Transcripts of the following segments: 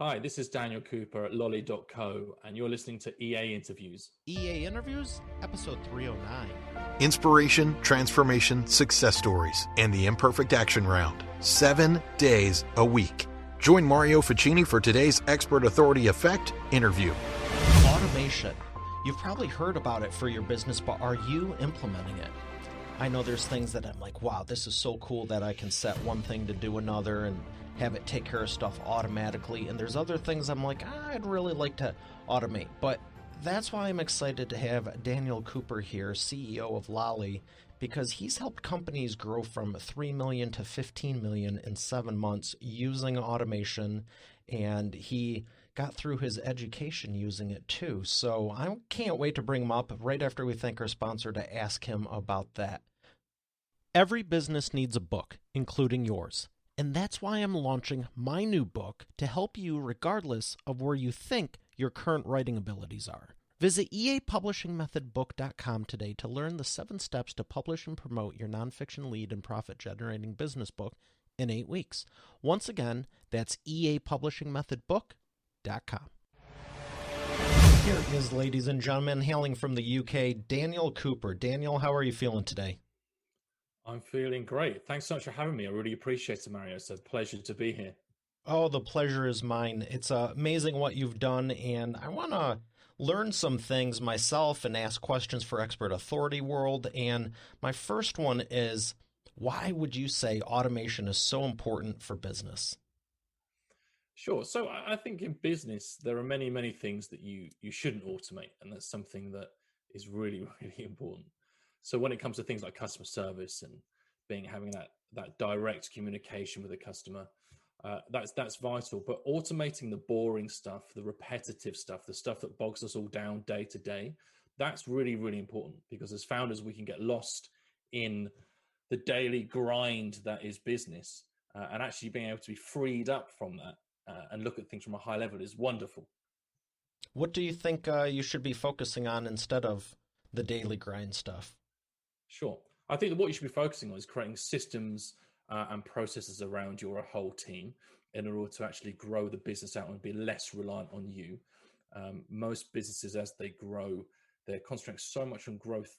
Hi, this is Daniel Cooper at Lolly.co, and you're listening to EA Interviews. EA Interviews, episode 309. Inspiration, transformation, success stories, and the Imperfect Action Round. 7 days a week. Join Mario Ficini for today's Expert Authority Effect interview. Automation. You've probably heard about it for your business, but are you implementing it? I know there's things that I'm like, wow, this is so cool that I can set one thing to do another and have it take care of stuff automatically. And there's other things I'm like, I'd really like to automate. But that's why I'm excited to have Daniel Cooper here, CEO of Lolly, because he's helped companies grow from 3 million to 15 million in 7 months using automation. And he got through his education using it too. So I can't wait to bring him up right after we thank our sponsor to ask him about that. Every business needs a book, including yours. And that's why I'm launching my new book to help you regardless of where you think your current writing abilities are. Visit eapublishingmethodbook.com today to learn the 7 steps to publish and promote your nonfiction lead and profit-generating business book in 8 weeks. Once again, that's eapublishingmethodbook.com. Here is, ladies and gentlemen, hailing from the UK, Daniel Cooper. Daniel, how are you feeling today? I'm feeling great. Thanks so much for having me. I really appreciate it, Mario. It's a pleasure to be here. Oh, the pleasure is mine. It's amazing what you've done, and I want to learn some things myself and ask questions for Expert Authority World. And my first one is, why would you say automation is so important for business? Sure. So I think in business, there are many, many things that you shouldn't automate. And that's something that is really, really important. So when it comes to things like customer service and having that direct communication with the customer, that's vital. But automating the boring stuff, the repetitive stuff, the stuff that bogs us all down day to day, that's really, really important, because as founders, we can get lost in the daily grind that is business, and actually being able to be freed up from that and look at things from a high level is wonderful. What do you think you should be focusing on instead of the daily grind stuff? Sure. I think that what you should be focusing on is creating systems and processes around your whole team in order to actually grow the business out and be less reliant on you. Most businesses, as they grow, they're concentrating so much on growth,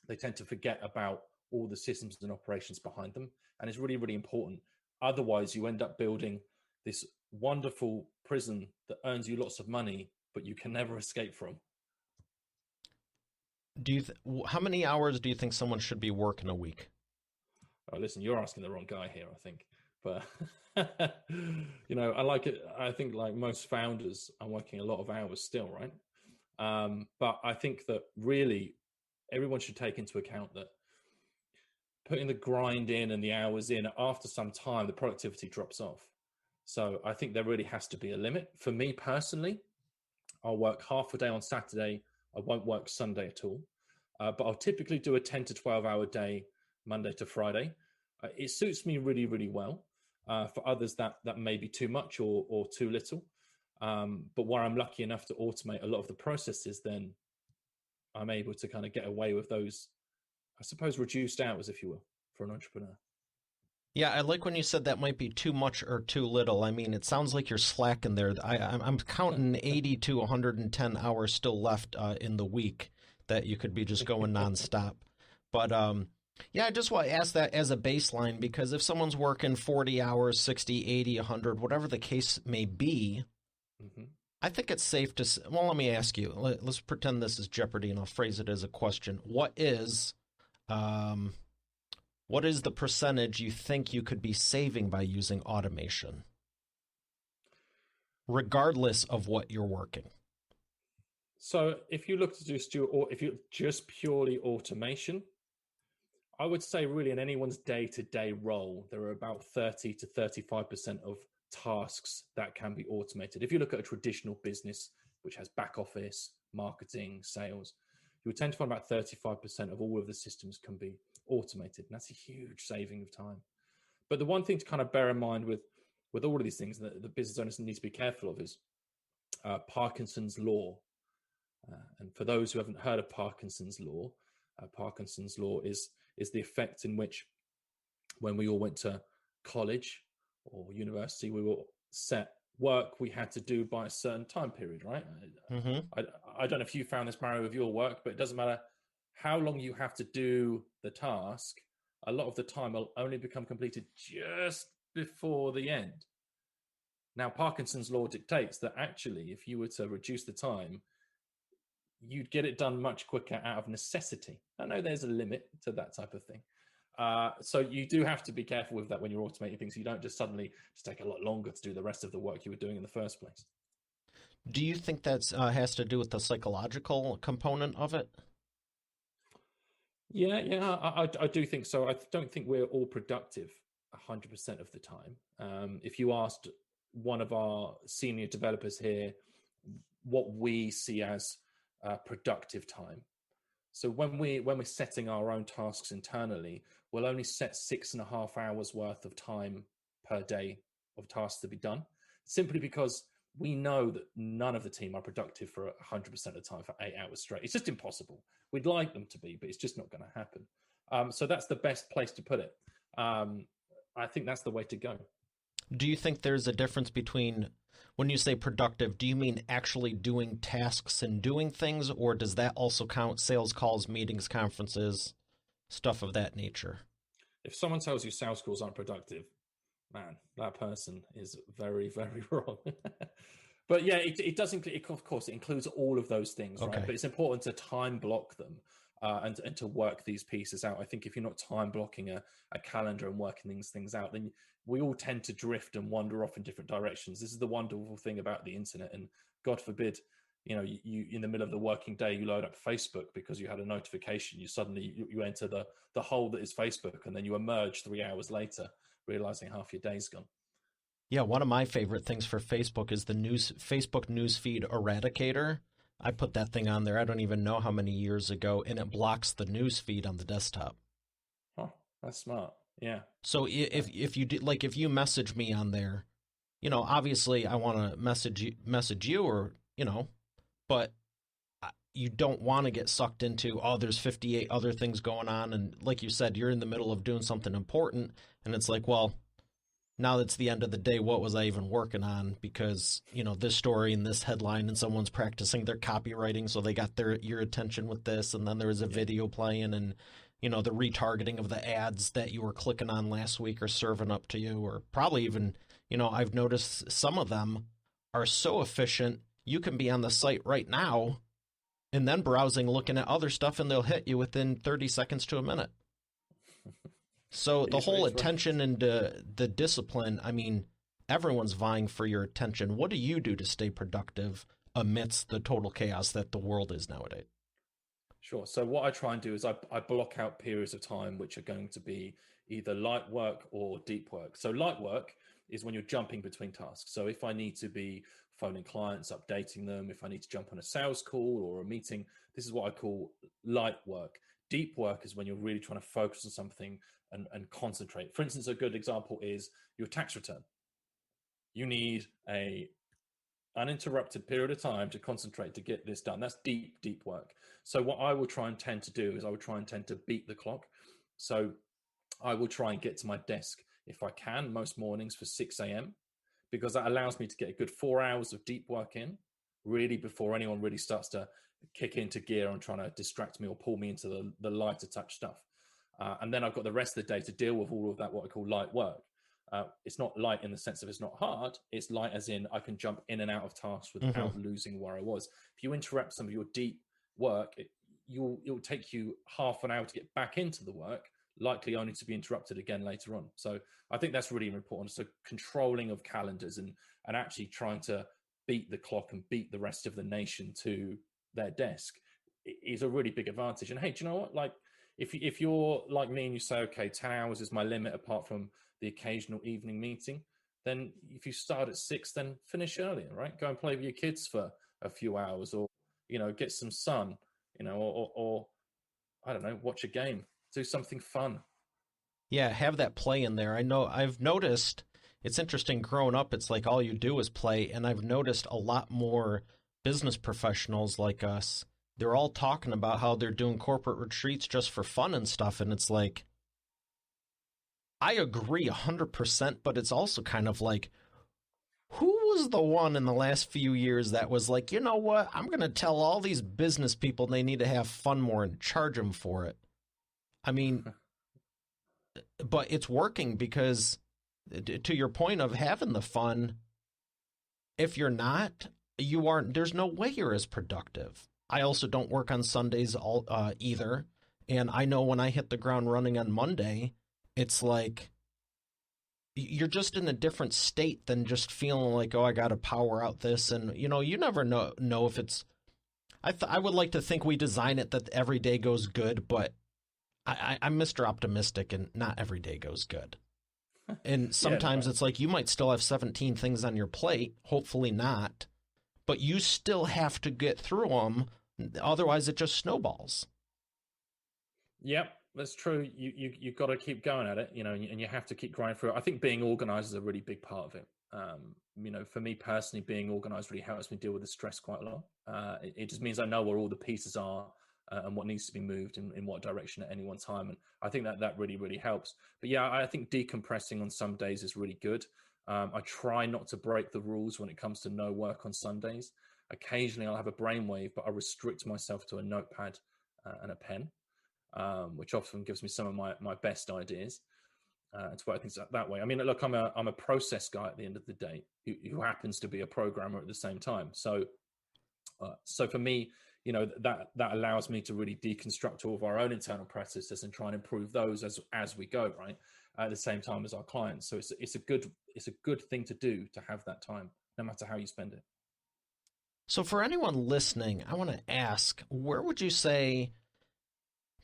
they tend to forget about all the systems and operations behind them. And it's really, really important. Otherwise, you end up building this wonderful prison that earns you lots of money, but you can never escape from. How many hours do you think someone should be working a week? Oh, listen, you're asking the wrong guy here, I think. But I like it. I think, like most founders, I'm working a lot of hours still, right? But I think that really everyone should take into account that putting the grind in and the hours in, after some time, the productivity drops off. So I think there really has to be a limit. For me personally, I'll work half a day on Saturday. I won't work Sunday at all. But I'll typically do a 10 to 12-hour day, Monday to Friday. It suits me really, really well. For others, that may be too much or too little. But where I'm lucky enough to automate a lot of the processes, then I'm able to kind of get away with those, I suppose, reduced hours, if you will, for an entrepreneur. Yeah, I like when you said that might be too much or too little. I mean, it sounds like you're slacking there. I'm counting 80 to 110 hours still left in the week that you could be just going nonstop. But yeah, I just want to ask that as a baseline, because if someone's working 40 hours, 60, 80, 100, whatever the case may be, I think it's safe to, well, let me ask you. Let's pretend this is Jeopardy, and I'll phrase it as a question. What is the percentage you think you could be saving by using automation, regardless of what you're working? So if you look to if you just purely automation, I would say really in anyone's day-to-day role, there are about 30 to 35% of tasks that can be automated. If you look at a traditional business, which has back office, marketing, sales, you would tend to find about 35% of all of the systems can be automated. And that's a huge saving of time. But the one thing to kind of bear in mind with all of these things that the business owners need to be careful of is Parkinson's law. And for those who haven't heard of Parkinson's law is the effect in which, when we all went to college or university, we were set work we had to do by a certain time period, right? Mm-hmm. I don't know if you found this, Mario, with your work, but it doesn't matter how long you have to do the task. A lot of the time will only become completed just before the end. Now, Parkinson's law dictates that actually, if you were to reduce the time, you'd get it done much quicker out of necessity. I know there's a limit to that type of thing. So you do have to be careful with that when you're automating things. You don't just suddenly just take a lot longer to do the rest of the work you were doing in the first place. Do you think that has to do with the psychological component of it? Yeah, I do think so. I don't think we're all productive 100% of the time. If you asked one of our senior developers here what we see as productive time, so when we're setting our own tasks internally, we'll only set 6.5 hours worth of time per day of tasks to be done, simply because we know that none of the team are productive for 100% of the time for 8 hours straight. It's just impossible. We'd like them to be, but it's just not going to happen. So that's the best place to put it. I think that's the way to go. Do you think there's a difference between, when you say productive, do you mean actually doing tasks and doing things, or does that also count sales calls, meetings, conferences, stuff of that nature? If someone tells you sales calls aren't productive, man, that person is very, very wrong. But yeah, it does include, of course, it includes all of those things, Okay. right? But it's important to time block them and to work these pieces out. I think if you're not time blocking a calendar and working these things out, then we all tend to drift and wander off in different directions. This is the wonderful thing about the internet. And God forbid, you in the middle of the working day, you load up Facebook because you had a notification. You suddenly you enter the hole that is Facebook, and then you emerge 3 hours later, realizing half your day's gone. Yeah, one of my favorite things for Facebook is the Facebook newsfeed eradicator. I put that thing on there, I don't even know how many years ago, and it blocks the newsfeed on the desktop. Oh, that's smart. Yeah. So if you do, like, if you message me on there, obviously I want to message you, or but you don't want to get sucked into, there's 58 other things going on, and like you said, you're in the middle of doing something important, and it's like, well, now that's the end of the day, what was I even working on? Because, this story and this headline, and someone's practicing their copywriting, so they got your attention with this, and then there was a video playing, and, the retargeting of the ads that you were clicking on last week are serving up to you, or probably even, I've noticed some of them are so efficient, you can be on the site right now and then browsing, looking at other stuff, and they'll hit you within 30 seconds to a minute. So the whole attention and the discipline, I mean, everyone's vying for your attention. What do you do to stay productive amidst the total chaos that the world is nowadays? Sure. So what I try and do is I block out periods of time which are going to be either light work or deep work. So light work is when you're jumping between tasks. So if I need to be phoning clients, updating them, if I need to jump on a sales call or a meeting, this is what I call light work. Deep work is when you're really trying to focus on something and concentrate. For instance, a good example is your tax return. You need a uninterrupted period of time to concentrate to get this done. That's deep work. So what I will try and tend to do is I will try and tend to beat the clock. So I will try and get to my desk if I can, most mornings for 6 a.m. because that allows me to get a good 4 hours of deep work in, really before anyone really starts to kick into gear and trying to distract me or pull me into the lighter touch stuff. And then I've got the rest of the day to deal with all of that, what I call light work. It's not light in the sense of it's not hard. It's light as in I can jump in and out of tasks without losing where I was. If you interrupt some of your deep work, it'll take you half an hour to get back into the work, likely only to be interrupted again later on. So I think that's really important. So controlling of calendars and actually trying to beat the clock and beat the rest of the nation to their desk is a really big advantage. And hey, do you know what? Like, if you're like me and you say, okay, 10 hours is my limit apart from the occasional evening meeting, then if you start at 6, then finish earlier, right? Go and play with your kids for a few hours, or, get some sun, or I don't know, watch a game, do something fun. Yeah, have that play in there. I know I've noticed, it's interesting, growing up, it's like all you do is play, and I've noticed a lot more business professionals like us, they're all talking about how they're doing corporate retreats just for fun and stuff, and it's like, I agree 100%, but it's also kind of like, who was the one in the last few years that was like, you know what? I'm going to tell all these business people they need to have fun more and charge them for it. I mean, but it's working because, to your point of having the fun, if you're not, you aren't. There's no way you're as productive. I also don't work on Sundays either. And I know when I hit the ground running on Monday, it's like you're just in a different state than just feeling like, oh, I got to power out this. And, you know, you never know if it's, I would like to think we design it that every day goes good, but I'm Mr. Optimistic and not every day goes good. And sometimes it's like you might still have 17 things on your plate, hopefully not, but you still have to get through them. Otherwise, it just snowballs. Yep, that's true. You've got to keep going at it, you know, and you have to keep grinding through it. I think being organized is a really big part of it. You know, for me personally, being organized really helps me deal with the stress quite a lot. It just means I know where all the pieces are and what needs to be moved in what direction at any one time. And I think that really, really helps. But yeah, I think decompressing on some days is really good. I try not to break the rules when it comes to no work on Sundays. Occasionally I'll have a brainwave, but I restrict myself to a notepad and a pen, which often gives me some of my best ideas. It's working that way. I mean, look, I'm a process guy at the end of the day who happens to be a programmer at the same time. So for me, you know, that allows me to really deconstruct all of our own internal processes and try and improve those as we go, right? At the same time as our clients. So it's a good thing to do, to have that time, no matter how you spend it. So for anyone listening, I want to ask, where would you say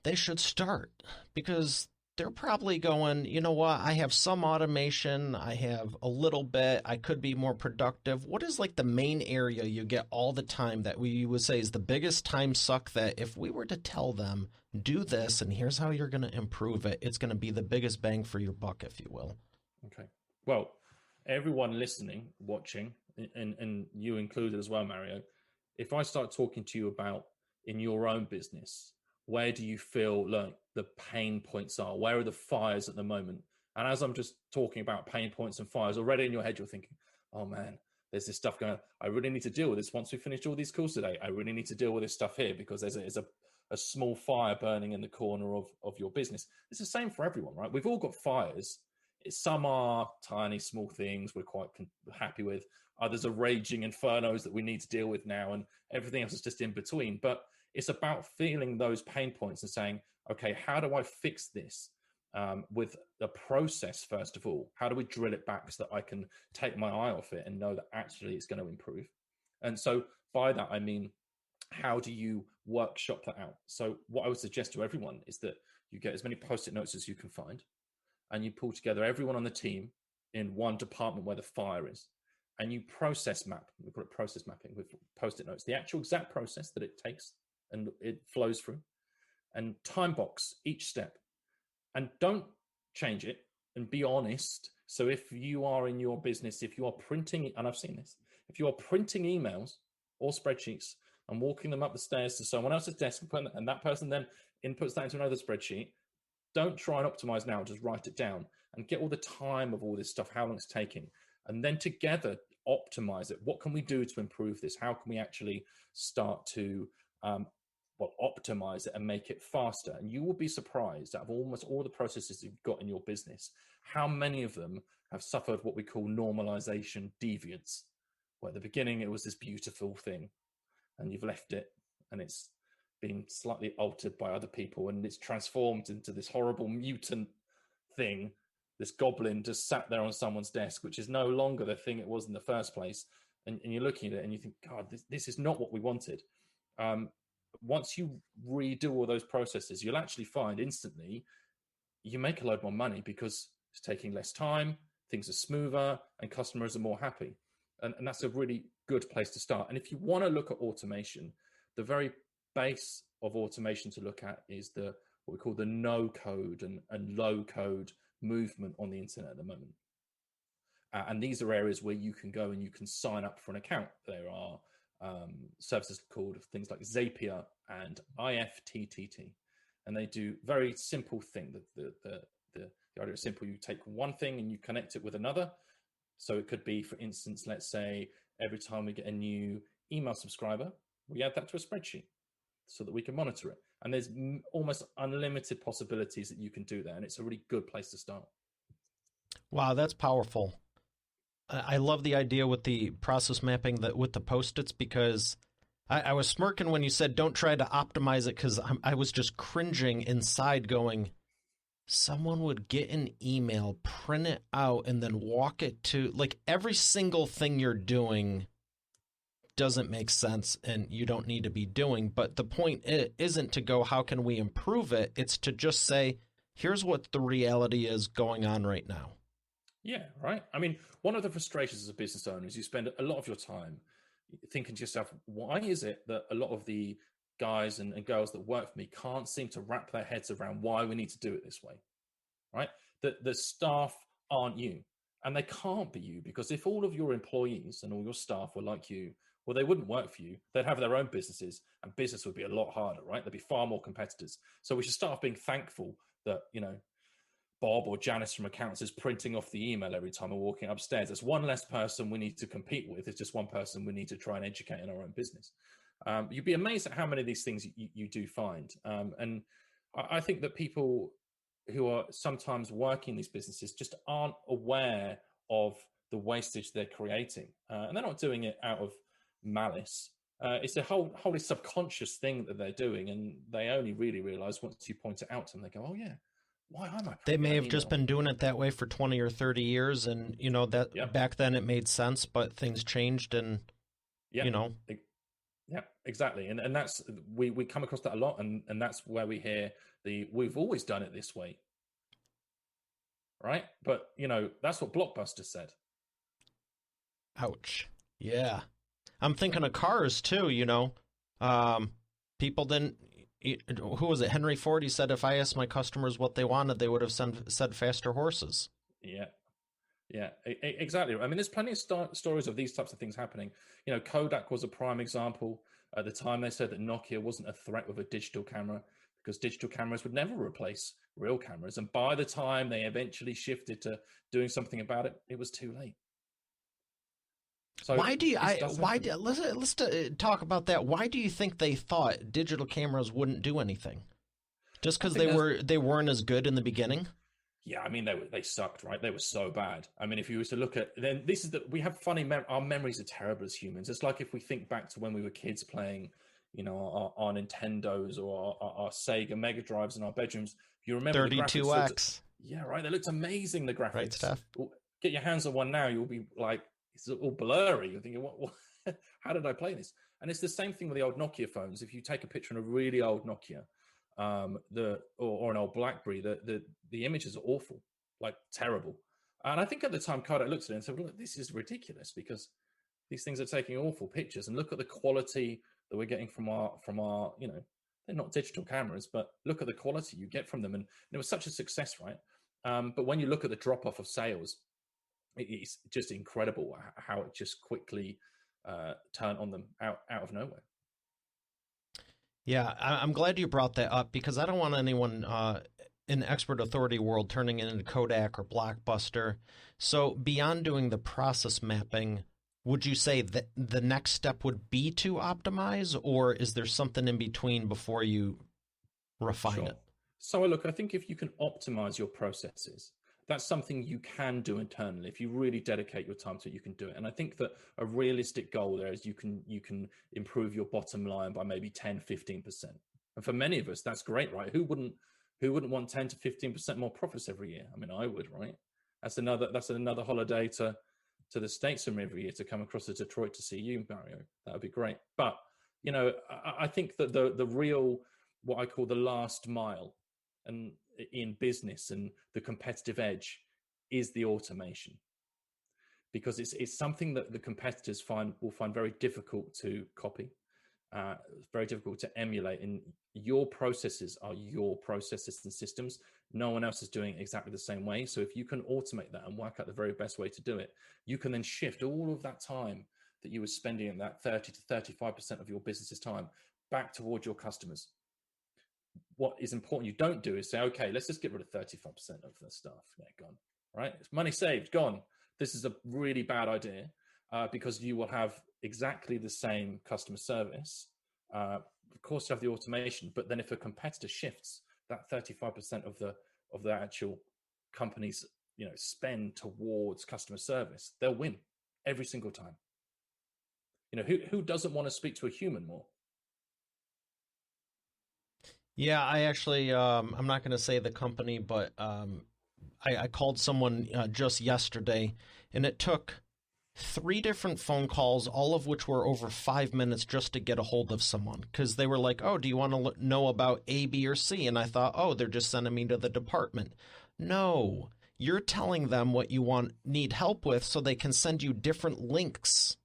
they should start? Because they're probably going, you know what, I have some automation, I have a little bit, I could be more productive. What is like the main area you get all the time that we would say is the biggest time suck, that if we were to tell them, do this and here's how you're going to improve it, it's going to be the biggest bang for your buck, if you will? Okay. Well, everyone listening, watching, and you included as well, Mario, if I start talking to you about in your own business, where do you feel like the pain points are? Where are the fires at the moment? And as I'm just talking about pain points and fires, already in your head, you're thinking, oh man, there's this stuff going on. I really need to deal with this once we finish all these calls today. I really need to deal with this stuff here because there's a small fire burning in the corner of your business. It's the same for everyone, right? We've all got fires. Some are tiny, small things we're quite happy with. Others are raging infernos that we need to deal with now, and everything else is just in between. But it's about feeling those pain points and saying, okay, how do I fix this with the process, first of all? How do we drill it back so that I can take my eye off it and know that actually it's going to improve? And so by that, I mean, how do you workshop that out? So what I would suggest to everyone is that you get as many Post-it notes as you can find, and you pull together everyone on the team in one department where the fire is, and you process map. We call it process mapping with Post-it notes, the actual exact process that it takes and it flows through, and time box each step, and don't change it, and be honest. So if you are in your business, if you are printing, and I've seen this, if you are printing emails or spreadsheets and walking them up the stairs to someone else's desk and that person then inputs that into another spreadsheet, don't try and optimize now, just write it down and get all the time of all this stuff, how long it's taking, and then together optimize it. What can we do to improve this? How can we actually start to optimize it and make it faster? And you will be surprised, out of almost all the processes you've got in your business, how many of them have suffered what we call normalization deviance, where at the beginning it was this beautiful thing and you've left it and it's been slightly altered by other people and it's transformed into this horrible mutant thing, this goblin just sat there on someone's desk, which is no longer the thing it was in the first place. And you're looking at it and you think, God, this is not what we wanted. Once you redo all those processes, you'll actually find instantly you make a load more money because it's taking less time, things are smoother, and customers are more happy. And that's a really good place to start. And if you want to look at automation, the very base of automation to look at is what we call the no code and low code movement on the internet at the moment. And these are areas where you can go and you can sign up for an account. There are services called things like Zapier and IFTTT, and they do very simple thing. The idea is simple. You take one thing and you connect it with another. So it could be, for instance, let's say every time we get a new email subscriber, we add that to a spreadsheet so that we can monitor it. And there's almost unlimited possibilities that you can do there. And it's a really good place to start. Wow, that's powerful. I love the idea with the process mapping with the Post-its, because I was smirking when you said don't try to optimize it, because I was just cringing inside going, someone would get an email, print it out, and then walk it to, like, every single thing you're doing doesn't make sense and you don't need to be doing. But the point isn't to go, how can we improve it? It's to just say, here's what the reality is going on right now. Yeah, right. I mean, one of the frustrations as a business owner is you spend a lot of your time thinking to yourself, why is it that a lot of the guys and girls that work for me can't seem to wrap their heads around why we need to do it this way, right? That the staff aren't you, and they can't be you, because if all of your employees and all your staff were like you, well, they wouldn't work for you. They'd have their own businesses, and business would be a lot harder, right? There'd be far more competitors. So we should start being thankful that, Bob or Janice from accounts is printing off the email every time we're walking upstairs. There's one less person we need to compete with. It's just one person we need to try and educate in our own business. You'd be amazed at how many of these things you do find. And I think that people who are sometimes working these businesses just aren't aware of the wastage they're creating. And they're not doing it out of malice. It's a wholly subconscious thing that they're doing. And they only really realize once you point it out to them, they go, oh yeah, why am I? They may have just been doing it that way for 20 or 30 years. And, back then it made sense, but things changed and, Yeah, exactly. And that's, we come across that a lot. And that's where we hear we've always done it this way. Right. But, that's what Blockbuster said. Ouch. Yeah. I'm thinking of cars too, people didn't, who was it? Henry Ford, he said, if I asked my customers what they wanted, they would have said faster horses. Yeah, exactly. I mean, there's plenty of stories of these types of things happening. Kodak was a prime example. At the time, they said that Nokia wasn't a threat with a digital camera because digital cameras would never replace real cameras. And by the time they eventually shifted to doing something about it, it was too late. So let's talk about that. Why do you think they thought digital cameras wouldn't do anything? Just because they weren't as good in the beginning? Yeah, I mean they sucked, right? They were so bad. I mean, if you were to look at then we have funny our memories are terrible as humans. It's like if we think back to when we were kids playing, our Nintendos or our Sega Mega Drives in our bedrooms. You remember 32X? Yeah, right. They looked amazing. The graphics. Right stuff. Get your hands on one now, you'll be like, it's all blurry. You're thinking, what how did I play this? And it's the same thing with the old Nokia phones. If you take a picture of a really old Nokia, or an old BlackBerry, the images are awful, like terrible. And I think at the time Kodak looked at it and said, well, look, this is ridiculous because these things are taking awful pictures, and look at the quality that we're getting from our they're not digital cameras, but look at the quality you get from them. And it was such a success, right? But when you look at the drop off of sales, it's just incredible how it just quickly turned on them out of nowhere. Yeah, I'm glad you brought that up because I don't want anyone in the expert authority world turning it into Kodak or Blockbuster. So beyond doing the process mapping, would you say that the next step would be to optimize, or is there something in between before you refine it? So look, I think if you can optimize your processes, that's something you can do internally. If you really dedicate your time to it, you can do it. And I think that a realistic goal there is you can improve your bottom line by maybe 10-15%. And for many of us, that's great, right? Who wouldn't want 10 to 15% more profits every year? I mean, I would, right? That's another holiday to the States from every year to come across to Detroit to see you, Mario. That would be great. But I think that the real, what I call the last mile, and in business and the competitive edge is the automation, because it's something that the competitors will find very difficult to copy, very difficult to emulate. And your processes are your processes and systems. No one else is doing it exactly the same way. So if you can automate that and work out the very best way to do it, you can then shift all of that time that you were spending in that 30 to 35% of your business's time back towards your customers. What is important you don't do is say, okay, let's just get rid of 35% of the stuff. Yeah, gone. Right? It's money saved, gone. this is a really bad idea because you will have exactly the same customer service. Of course, you have the automation, but then if a competitor shifts that 35% of the actual company's spend towards customer service, they'll win every single time. Who doesn't want to speak to a human more? Yeah, I actually, I'm not going to say the company, but I called someone just yesterday, and it took 3 different phone calls, all of which were over 5 minutes just to get a hold of someone, because they were like, oh, do you want to know about A, B, or C? And I thought, oh, they're just sending me to the department. No, you're telling them what you need help with so they can send you different links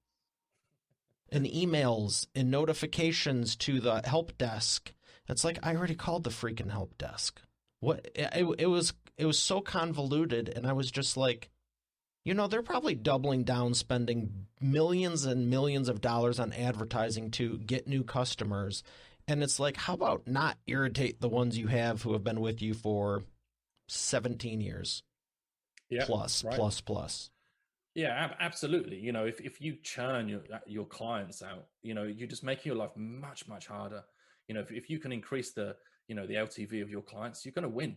and emails and notifications to the help desk. It's like, I already called the freaking help desk. What it was so convoluted, and I was just like, they're probably doubling down, spending millions and millions of dollars on advertising to get new customers. And it's like, how about not irritate the ones you have who have been with you for 17 years? Yeah, plus. Yeah, absolutely. If you churn your clients out, you're just making your life much, much harder. If you can increase the LTV of your clients, you're going to win.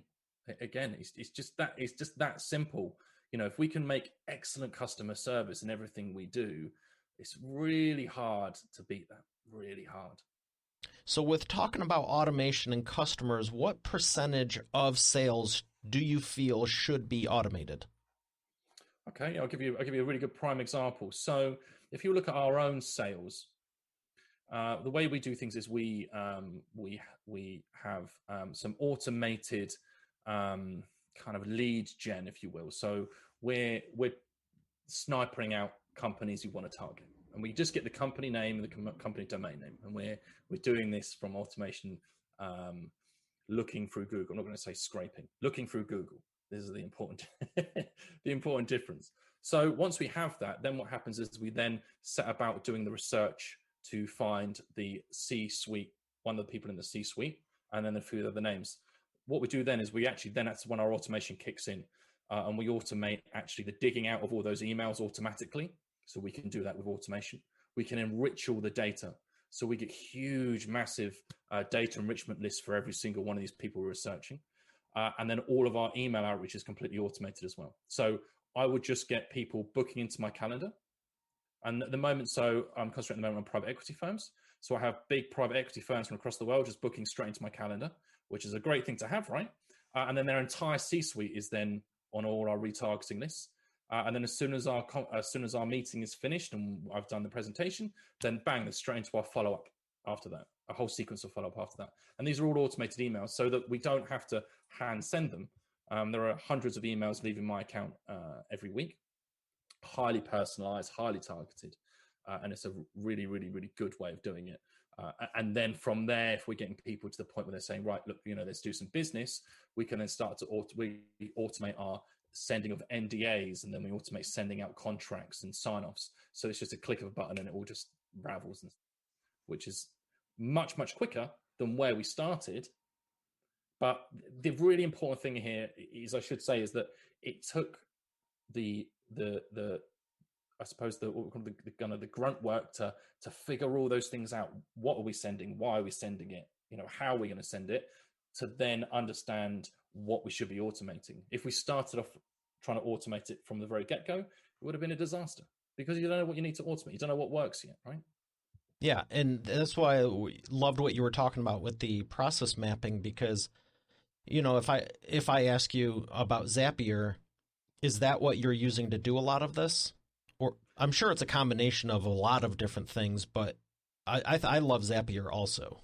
Again, it's just that simple. If we can make excellent customer service in everything we do, it's really hard to beat that. Really hard. So with talking about automation and customers, what percentage of sales do you feel should be automated? Okay, I'll give you a really good prime example. So if you look at our own sales, the way we do things is we have some automated kind of lead gen, if you will. So we're snipering out companies you want to target, and we just get the company name and the company domain name, and we're doing this from automation, looking through Google. I'm not going to say scraping, looking through Google. This is the important difference. So once we have that, then what happens is we then set about doing the research to find the C-suite, one of the people in the C-suite, and then a few other names. What we do then is that's when our automation kicks in, and we automate actually the digging out of all those emails automatically. So we can do that with automation. We can enrich all the data. So we get huge, massive data enrichment lists for every single one of these people we're researching. And then all of our email outreach is completely automated as well. So I would just get people booking into my calendar. And at the moment, so I'm concentrating at the moment on private equity firms. So I have big private equity firms from across the world just booking straight into my calendar, which is a great thing to have, right? And then their entire C-suite is then on all our retargeting lists. And then as soon as our meeting is finished and I've done the presentation, then bang, they're straight into our follow-up after that. A whole sequence of follow-up after that. And these are all automated emails so that we don't have to hand send them. There are hundreds of emails leaving my account every week, highly personalized, highly targeted. And it's a really, really, really good way of doing it. And then from there, if we're getting people to the point where they're saying, right, look, let's do some business, we can then start to automate our sending of NDAs, and then we automate sending out contracts and sign-offs. So it's just a click of a button and it all just ravels, which is much, much quicker than where we started. But the really important thing here is, I should say, is that it took the I suppose the kind of the grunt work to figure all those things out. What are we sending? Why are we sending it? How are we going to send it? To then understand what we should be automating. If we started off trying to automate it from the very get-go, it would have been a disaster, because you don't know what you need to automate. You don't know what works yet, right? Yeah, and that's why I loved what you were talking about with the process mapping, because, if I ask you about Zapier, is that what you're using to do a lot of this? Or I'm sure it's a combination of a lot of different things, but I love Zapier also.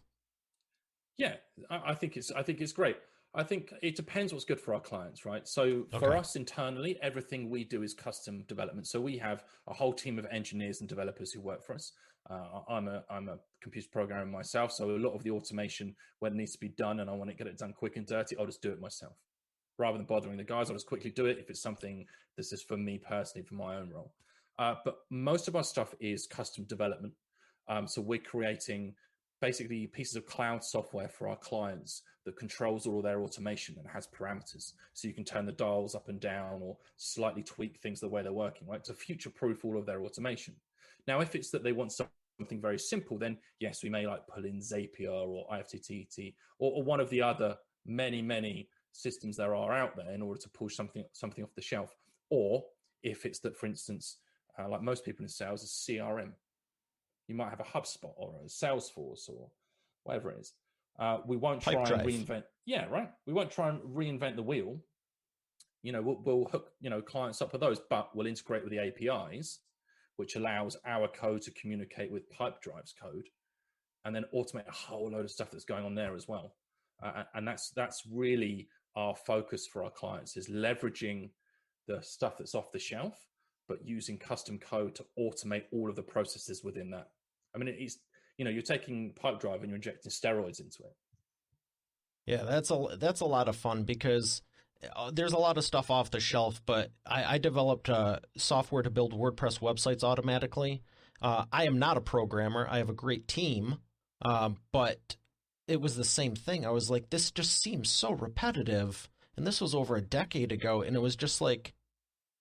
Yeah, I think it's great. I think it depends what's good for our clients, right? So for us internally, everything we do is custom development. So we have a whole team of engineers and developers who work for us. I'm a computer programmer myself, so a lot of the automation, when it needs to be done and I want to get it done quick and dirty, I'll just do it myself. Rather than bothering the guys, I'll just quickly do it if it's something that's just for me personally, for my own role. But most of our stuff is custom development. So we're creating basically pieces of cloud software for our clients that controls all of their automation and has parameters. So you can turn the dials up and down or slightly tweak things the way they're working, right? To future-proof all of their automation. Now, if it's that they want something very simple, then yes, we may like pull in Zapier or IFTTT or one of the other many systems there are out there in order to push something off the shelf. Or if it's that, for instance, like most people in sales, is CRM. You might have a HubSpot or a Salesforce or whatever it is. We won't try and reinvent. Yeah, right. We won't try and reinvent the wheel. We'll hook clients up with those, but we'll integrate with the APIs, which allows our code to communicate with Pipedrive's code, and then automate a whole load of stuff that's going on there as well. And that's really our focus for our clients, is leveraging the stuff that's off the shelf, but using custom code to automate all of the processes within that. I mean, it's, you're taking Pipedrive and you're injecting steroids into it. Yeah, that's a lot of fun, because there's a lot of stuff off the shelf, but I developed software to build WordPress websites automatically. I am not a programmer. I have a great team, but it was the same thing. I was like, this just seems so repetitive. And this was over a decade ago. And it was just like,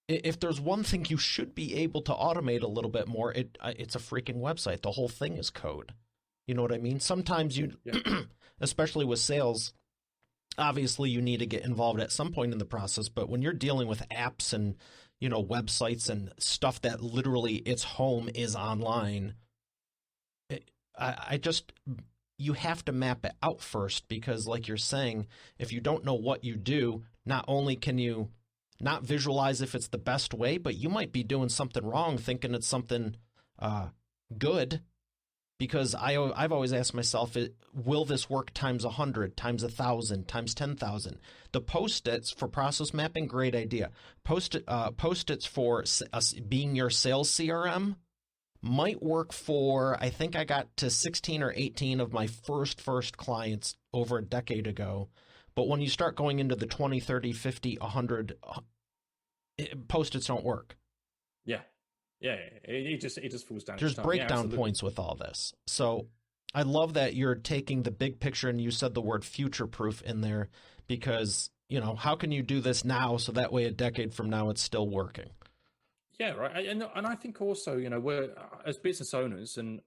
if there's one thing you should be able to automate a little bit more, it's a freaking website. The whole thing is code. You know what I mean? Sometimes especially with sales, obviously you need to get involved at some point in the process. But when you're dealing with apps and, websites and stuff that literally its home is online, you have to map it out first, because like you're saying, if you don't know what you do, not only can you not visualize if it's the best way, but you might be doing something wrong thinking it's something good. Because I've always asked myself, will this work times 100, times 1,000, times 10,000? The Post-its for process mapping, great idea. Post-its for being your sales CRM might work for, I think I got to 16 or 18 of my first clients over a decade ago. But when you start going into the 20, 30, 50, 100, Post-its don't work. Yeah. Yeah, it just falls down. There's breakdown points with all this. So I love that you're taking the big picture, and you said the word future-proof in there, because, how can you do this now so that way a decade from now it's still working? Yeah, right. And I think also, we're, as business owners, and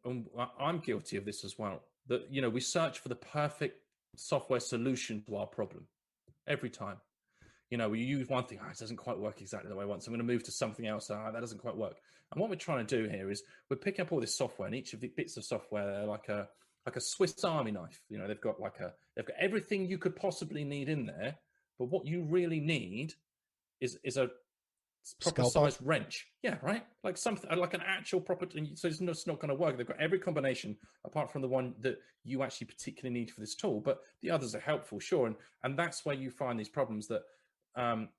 I'm guilty of this as well, that, we search for the perfect software solution to our problem every time. We use one thing, it doesn't quite work exactly the way I want, so I'm going to move to something else. That doesn't quite work. And what we're trying to do here is we're picking up all this software, and each of the bits of software are like a Swiss Army knife. They've got everything you could possibly need in there, but what you really need is a proper sized wrench. Yeah, right. Like something like an actual proper. So it's not going to work. They've got every combination apart from the one that you actually particularly need for this tool, but the others are helpful, sure. And that's where you find these problems that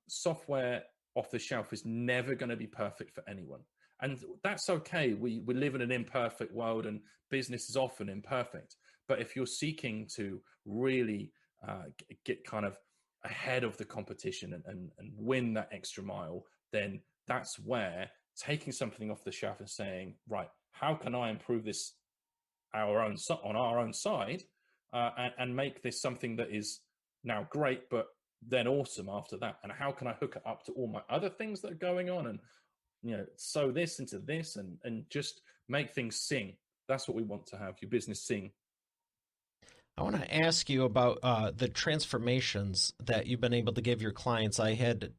software off the shelf is never going to be perfect for anyone. And that's okay. We live in an imperfect world, and business is often imperfect. But if you're seeking to really get kind of ahead of the competition and win that extra mile, then that's where taking something off the shelf and saying, right, how can I improve this on our own side and make this something that is now great, but then awesome after that? And how can I hook it up to all my other things that are going on, and sew this into this, and just make things sing? That's what we want to have your business sing. I want to ask you about the transformations that you've been able to give your clients. I had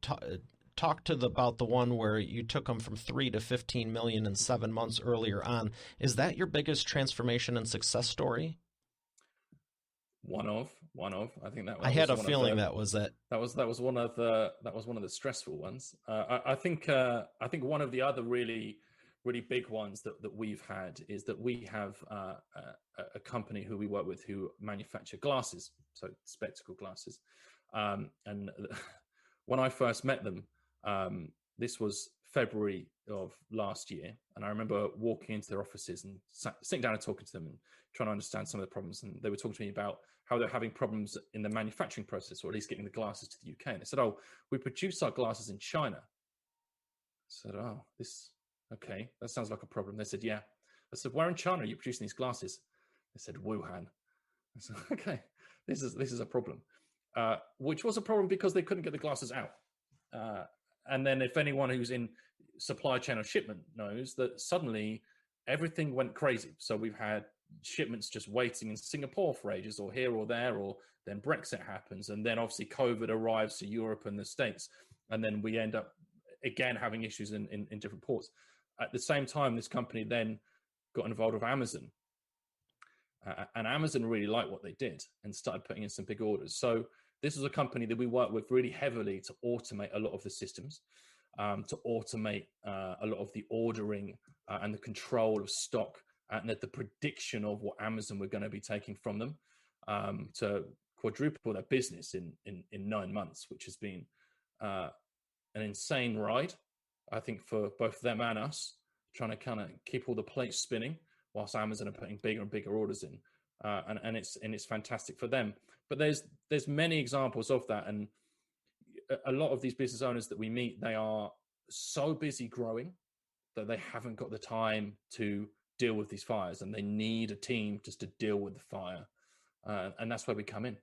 talked about the one where you took them from 3 to 15 million in 7 months earlier on. Is that your biggest transformation and success story? One of. I think that. I had a feeling that was it. That was one of the stressful ones. I think one of the other really big ones that we've had is that we have a company who we work with who manufacture glasses, so spectacle glasses. And when I first met them, this was February of last year, and I remember walking into their offices and sitting down and talking to them and trying to understand some of the problems. And they were talking to me about how they're having problems in the manufacturing process, or at least getting the glasses to the UK. And they said, "Oh, we produce our glasses in China." I said, "Oh, okay, that sounds like a problem." They said, "Yeah." I said, "Where in China are you producing these glasses?" They said Wuhan. I said, okay, this is a problem, which was a problem because they couldn't get the glasses out. And then if anyone who's in supply chain or shipment knows that suddenly everything went crazy. So we've had shipments just waiting in Singapore for ages, or here or there, or then Brexit happens. And then obviously COVID arrives to Europe and the States. And then we end up again having issues in different ports. At the same time, this company then got involved with Amazon. And Amazon really liked what they did and started putting in some big orders. So this is a company that we work with really heavily to automate a lot of the systems, to automate a lot of the ordering and the control of stock and the prediction of what Amazon were going to be taking from them, to quadruple their business in 9 months, which has been an insane ride, I think, for both them and us, trying to kind of keep all the plates spinning whilst Amazon are putting bigger and bigger orders in, and it's fantastic for them. But there's many examples of that, and a lot of these business owners that we meet, they are so busy growing that they haven't got the time to deal with these fires, and they need a team just to deal with the fire, and that's where we come in.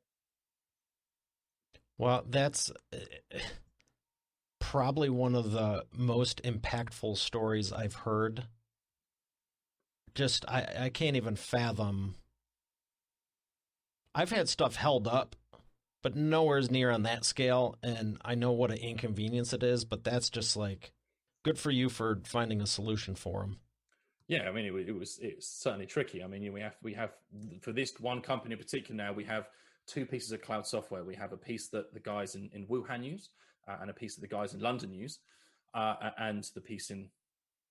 Well, that's probably one of the most impactful stories I've heard. Just, I can't even fathom. I've had stuff held up, but nowhere near on that scale, and I know what an inconvenience it is, but that's just like, good for you for finding a solution for them. Yeah, I mean, it's certainly tricky. I mean, we have for this one company in particular now, we have two pieces of cloud software. We have a piece that the guys in Wuhan use, and a piece that the guys in London use, and the piece in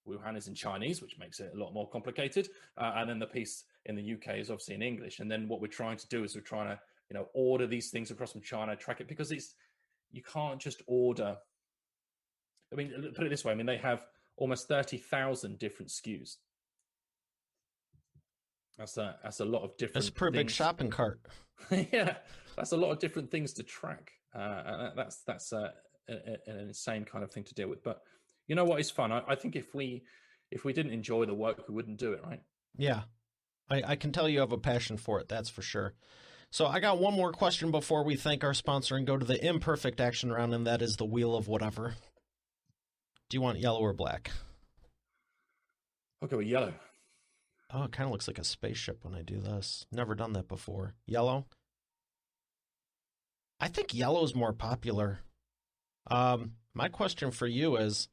Wuhan is in Chinese, which makes it a lot more complicated. And then the piece in the UK is obviously in English. And then what we're trying to do is we're trying to, order these things across from China, track it, because you can't just order. I mean, put it this way. I mean, they have almost 30,000 different SKUs. That's a lot of different. That's a pretty big shopping cart. Yeah, that's a lot of different things to track. And that's an insane kind of thing to deal with. But you know what is fun? I think if we didn't enjoy the work, we wouldn't do it, right? Yeah, I can tell you have a passion for it. That's for sure. So I got one more question before we thank our sponsor and go to the imperfect action round, and that is the wheel of whatever. Do you want yellow or black? I'll go with yellow. Oh, it kind of looks like a spaceship when I do this. Never done that before. Yellow? I think yellow is more popular. My question for you is,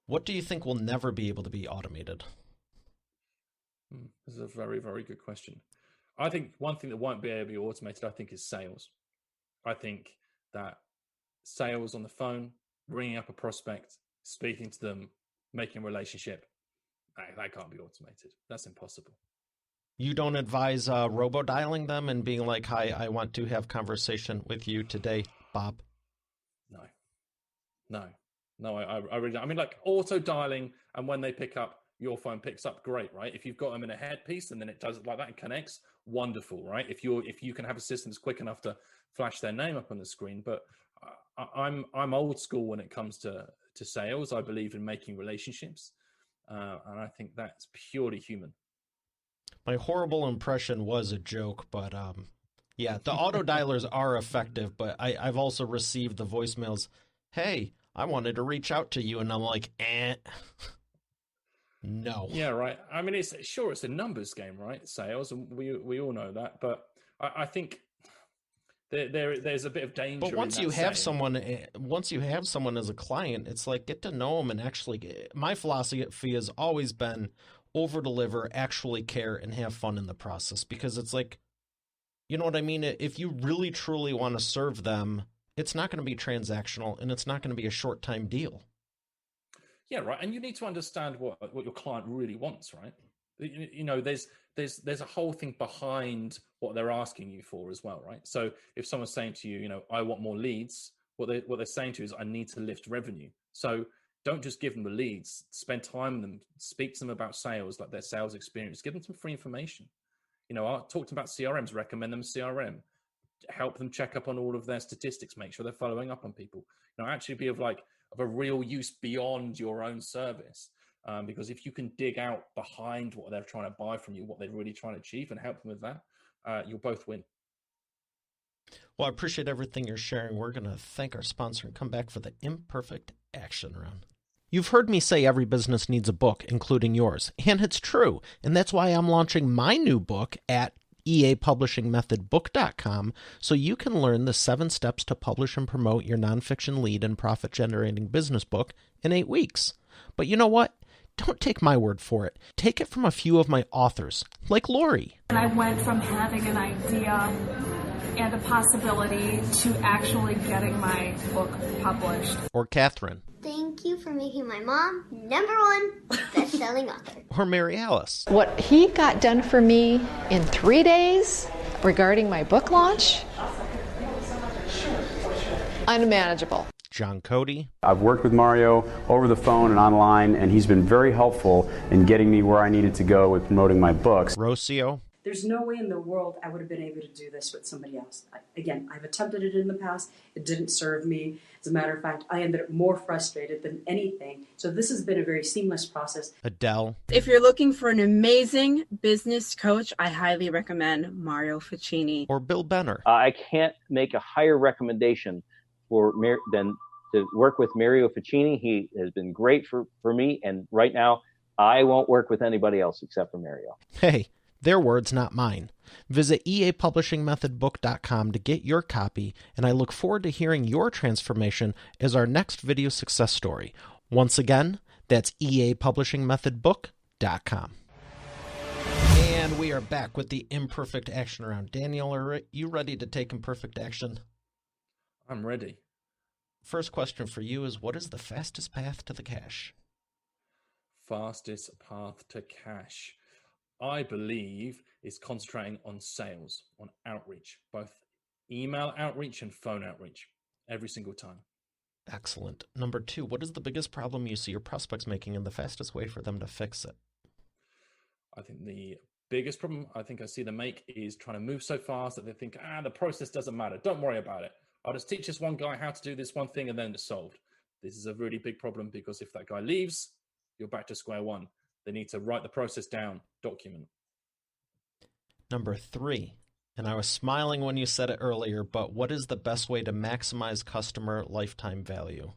what do you think will never be able to be automated? This is a very, very good question. I think one thing that won't be able to be automated, I think, is sales. I think that sales on the phone, ringing up a prospect, speaking to them, making a relationship, that can't be automated. That's impossible. You don't advise robo-dialing them and being like, hi, I want to have conversation with you today, Bob? No, I really don't. I mean, like auto-dialing, and when they pick up, your phone picks up, great, right? If you've got them in a headpiece and then it does it like that and connects, wonderful, right? If you can have a system that's quick enough to flash their name up on the screen. But I'm old school when it comes to sales. I believe in making relationships, and I think that's purely human. My horrible impression was a joke, but yeah, the auto dialers are effective. But I've also received the voicemails, hey, I wanted to reach out to you, and I'm like, no. Yeah, right. I mean, it's a numbers game, right? Sales, and we all know that. But I think there's a bit of danger. But once you have someone as a client, it's like, get to know them and actually. My philosophy has always been over deliver, actually care, and have fun in the process, because it's like, you know what I mean? If you really truly want to serve them, it's not going to be transactional, and it's not going to be a short time deal. Yeah, right. And you need to understand what your client really wants, right? You know, there's a whole thing behind what they're asking you for as well, right? So if someone's saying to you, I want more leads, what they're saying to you is, I need to lift revenue. So don't just give them the leads. Spend time with them. Speak to them about sales, like their sales experience. Give them some free information. I'll talk to them about CRMs. Recommend them a CRM. Help them check up on all of their statistics. Make sure they're following up on people. Actually be of a real use beyond your own service. Because if you can dig out behind what they're trying to buy from you, what they're really trying to achieve, and help them with that, you'll both win. Well, I appreciate everything you're sharing. We're going to thank our sponsor and come back for the Imperfect Action Round. You've heard me say every business needs a book, including yours, and it's true. And that's why I'm launching my new book at eapublishingmethodbook.com, so you can learn the 7 steps to publish and promote your nonfiction lead and profit-generating business book in 8 weeks. But you know what? Don't take my word for it. Take it from a few of my authors, like Lori. And I went from having an idea and a possibility to actually getting my book published. Or Catherine. Thank you for making my mom #1 best-selling author. Or Mary Alice. What he got done for me in 3 days regarding my book launch, unmanageable. John Cody. I've worked with Mario over the phone and online, and he's been very helpful in getting me where I needed to go with promoting my books. Rocio. There's no way in the world I would have been able to do this with somebody else. I've attempted it in the past. It didn't serve me. As a matter of fact, I ended up more frustrated than anything. So this has been a very seamless process. Adele. If you're looking for an amazing business coach, I highly recommend Mario Ficini. Or Bill Benner. I can't make a higher recommendation than to work with Mario Ficini. He has been great for me, and right now I won't work with anybody else except for Mario. Hey, their words, not mine. Visit eapublishingmethodbook.com to get your copy, and I look forward to hearing your transformation as our next video success story. Once again, that's eapublishingmethodbook.com. And we are back with the Imperfect Action Round. Daniel, are you ready to take imperfect action? I'm ready. First question for you is, what is the fastest path to the cash? Fastest path to cash, I believe, is concentrating on sales, on outreach, both email outreach and phone outreach, every single time. Excellent. Number 2, what is the biggest problem you see your prospects making and the fastest way for them to fix it? I think the biggest problem I see them make is trying to move so fast that they think, the process doesn't matter. Don't worry about it. I'll just teach this one guy how to do this one thing and then it's solved. This is a really big problem because if that guy leaves, you're back to square one. They need to write the process down, document. Number 3, and I was smiling when you said it earlier, but what is the best way to maximize customer lifetime value?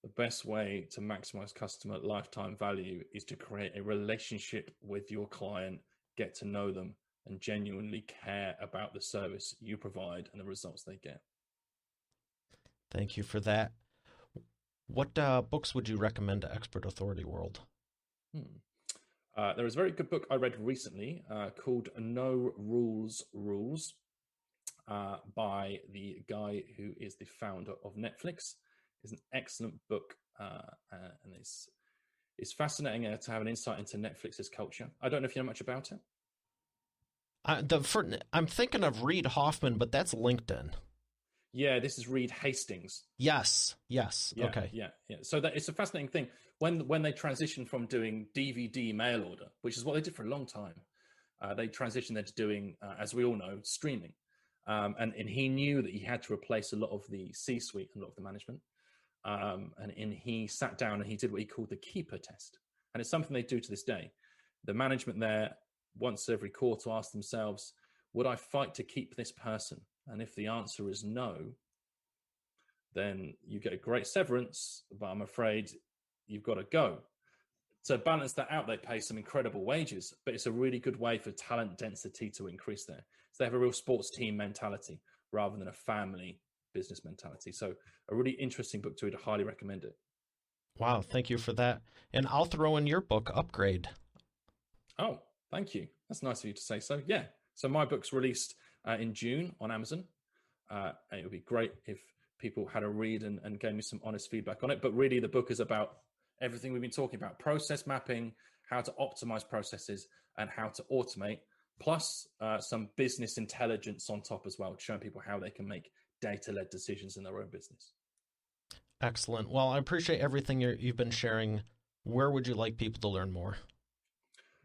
The best way to maximize customer lifetime value is to create a relationship with your client, get to know them, and genuinely care about the service you provide and the results they get. Thank you for that. What books would you recommend to Expert Authority World? There is a very good book I read recently called No Rules Rules by the guy who is the founder of Netflix. It's an excellent book and it's fascinating to have an insight into Netflix's culture. I don't know if you know much about it. I'm thinking of Reid Hoffman, but that's LinkedIn. Yeah, this is Reed Hastings. Yes. Yeah, okay. Yeah. So that it's a fascinating thing when they transitioned from doing DVD mail order, which is what they did for a long time. They transitioned into doing, as we all know, streaming. And he knew that he had to replace a lot of the C-suite and a lot of the management. And he sat down and he did what he called the keeper test. And it's something they do to this day. The management there, once every quarter, ask themselves, would I fight to keep this person? And if the answer is no, then you get a great severance, but I'm afraid you've got to go. To balance that out, they pay some incredible wages, but it's a really good way for talent density to increase there. So they have a real sports team mentality rather than a family business mentality. So a really interesting book to read. I highly recommend it. Wow, thank you for that. And I'll throw in your book, Upgrade. Oh, thank you. That's nice of you to say so. Yeah. So my book's released in June on Amazon. It would be great if people had a read and gave me some honest feedback on it. But really, the book is about everything we've been talking about: process mapping, how to optimize processes, and how to automate, plus some business intelligence on top as well, showing people how they can make data-led decisions in their own business. Excellent. Well, I appreciate everything you've been sharing. Where would you like people to learn more?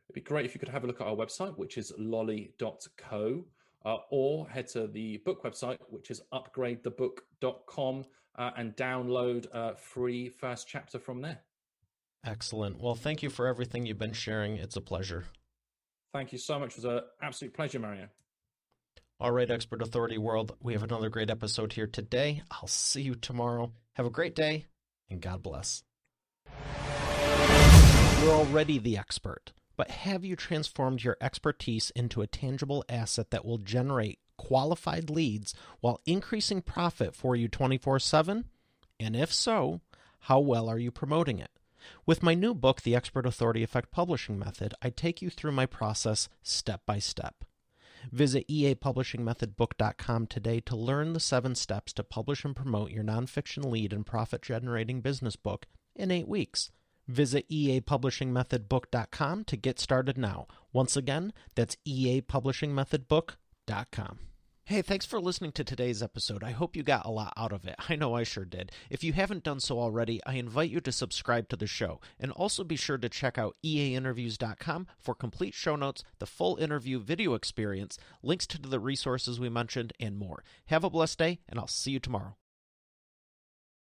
It'd be great if you could have a look at our website, which is lolly.co, or head to the book website, which is upgradethebook.com, and download a free first chapter from there. Excellent. Well, thank you for everything you've been sharing. It's a pleasure. Thank you so much. It was an absolute pleasure, Mario. All right, Expert Authority World, we have another great episode here today. I'll see you tomorrow. Have a great day, and God bless. You're already the expert, but have you transformed your expertise into a tangible asset that will generate qualified leads while increasing profit for you 24/7? And if so, how well are you promoting it? With my new book, The Expert Authority Effect Publishing Method, I take you through my process step by step. Visit eapublishingmethodbook.com today to learn the 7 steps to publish and promote your nonfiction lead and profit-generating business book in 8 weeks. Visit eapublishingmethodbook.com to get started now. Once again, that's eapublishingmethodbook.com. Hey, thanks for listening to today's episode. I hope you got a lot out of it. I know I sure did. If you haven't done so already, I invite you to subscribe to the show. And also be sure to check out eainterviews.com for complete show notes, the full interview video experience, links to the resources we mentioned, and more. Have a blessed day, and I'll see you tomorrow.